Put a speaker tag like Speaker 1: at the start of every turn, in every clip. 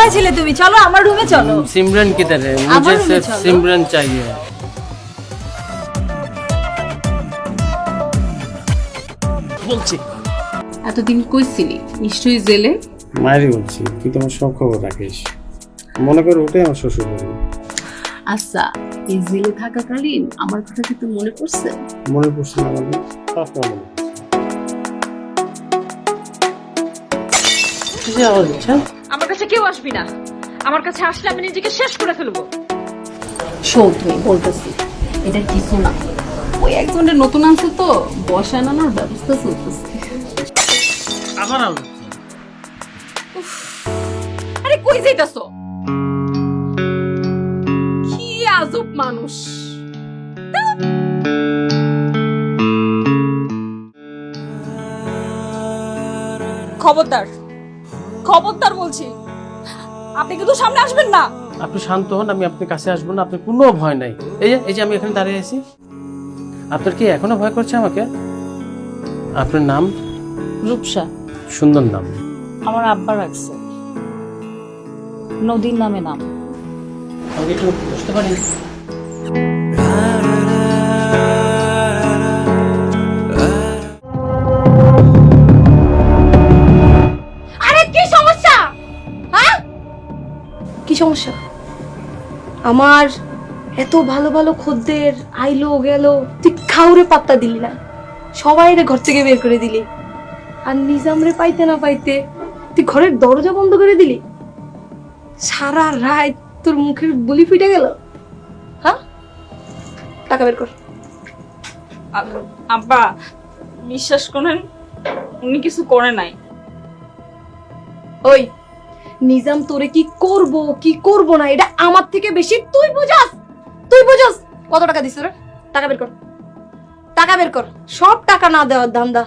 Speaker 1: কোথায় ছিলে তুমি? চলো আমার রুমে চলো।
Speaker 2: सिमरन किधर है? मुझे सिर्फ सिमरन चाहिए। বলছি
Speaker 3: এতদিন কই ছিলি? নিশ্চয়ই জেলে।
Speaker 2: মায়েরই বলছি, তুই তোমার সব খবর রাখিস। মনে করে ওটাই আমার শ্বশুর বাড়ি।
Speaker 3: আচ্ছা, এই জেলে থাকাকালীন আমার কথা কি তোর মনে পড়ছে?
Speaker 2: মনে পড়ছে না আমার, সবসময় মনে পড়ছে। কি আওয়াজ হচ্ছে?
Speaker 4: আমার কাছে কেউ আসবি না। আমার কাছে আসলে আমি নিজেকে শেষ করে ফেলবো।
Speaker 3: শোন, তুমি বলতেছি এটা কিছু না, ওই একজনের নতুন আনছে তো, বসায় আনানোর ব্যবস্থা চলতেছে।
Speaker 2: আমার আওয়াজ।
Speaker 3: আরে কই যাইতাছো? কি আজব মানুষ!
Speaker 4: খবরদার, খবরদার বলছি, আপনি কিন্তু সামনে আসবেন না।
Speaker 2: আপনি শান্ত হন, আমি আপনার কাছে আসবো না, আপনার কোনো ভয় নাই। এই যে আমি এখানে দাঁড়িয়ে আছি। আপনার কি এখনো ভয় করছে আমাকে? আপনার নাম?
Speaker 5: রূপসা।
Speaker 2: সুন্দর নাম।
Speaker 5: আমার আব্বা রাখছে, নদীর নামে নাম।
Speaker 2: আমি একটু বুঝতে পারি।
Speaker 1: আরে কি সমস্যা? হ্যাঁ, কি সমস্যা? আমার এত ভালো ভালো খদ্দের আইলো গেল, তুই কাউরে পাত্তা দিলি না, সবাই রে ঘর থেকে বের করে দিলি। আর নিজাম রে পাইতে না পাইতে তুই ঘরের দরজা বন্ধ করে দিলি। সারা রাত তোর মুখের বুলি ফুটে গেল। হ্যাঁ, টাকা বের কর।
Speaker 4: আব্বা বিশ্বাস করেন, উনি কিছু করে নাই।
Speaker 1: ওই নিজাম তোরে কি করব কি করব না এটা আমার থেকে বেশি তুই বুঝাস। তুই বুঝাস কত টাকা দিছ রে? টাকা বের কর, টাকা বের কর। সব টাকা না দেওয়ার ধান্দা।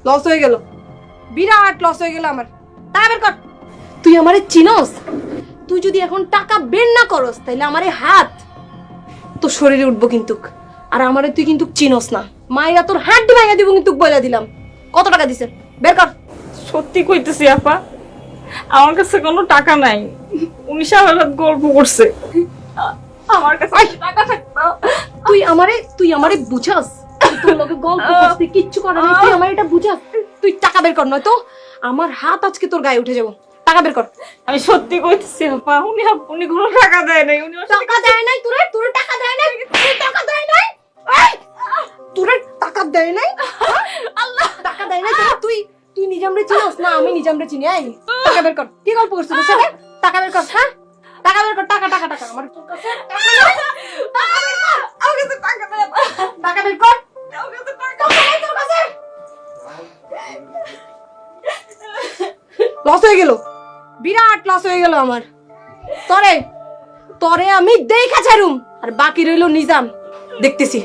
Speaker 1: লস হয়ে গেল, বিরাট লস হয়ে গেল আমার। টাকা বের কর। তুই আমারে চিনস? তুই যদি এখন টাকা বের না করস তাইলে আমারে হাত তোর শরীরে উঠবো কিন্তু। আর আমারে তুই কিন্তু চিনস না, মায়েরা তোর হাড্ডি ভাঙা দিব কিন্তু, বইলা দিলাম। কত টাকা দিছে বের কর।
Speaker 4: সত্যি কইতেছি আপা, আমার কাছে কোনো টাকা নাই। উনি সারা গল্প করছে, আমার কাছে টাকা থাকতো।
Speaker 1: তুই আমারে বুঝাস? তোর লগে গল্প করতে কিচ্ছু করে নাই, তুই আমার এটা বুঝাস? তুই টাকা বের কর, নয়তো আমার হাত আজকে তোর গায়ে উঠে যাবো। টাকা বের কর।
Speaker 4: আমি সত্যি কইতেছি আপা, উনি কোনো টাকা দেয় নাই। উনি
Speaker 1: টাকা দেয় নাই তোরে? তোরে টাকা দেয় নাই? তোরে টাকা দেয় নাই? এই, তোরে টাকা দেয় নাই? আল্লাহ, টাকা দেয় নাই তোরে? তুই নিজামরে চিনিস না? আমি নিজামরে চিনি। এই টাকা বের কর। কি গল্প করছিস তোর সাথে? টাকা বের কর। হ্যাঁ, টাকা বের কর। টাকা টাকা টাকা আমার তোর কাছে টাকা নাই? টাকা বের কর।
Speaker 4: আমার কাছে টাকা দেয় না।
Speaker 1: টাকা বের কর।
Speaker 4: আমার কাছে টাকা
Speaker 1: টাকা নাই তোর কাছে? লস হয়ে গেল, বিরাট লস হয়ে গেল আমার। তরে আমি দেখা ছাড়ুম, আর বাকি রইল নিজাম। দেখতেছি।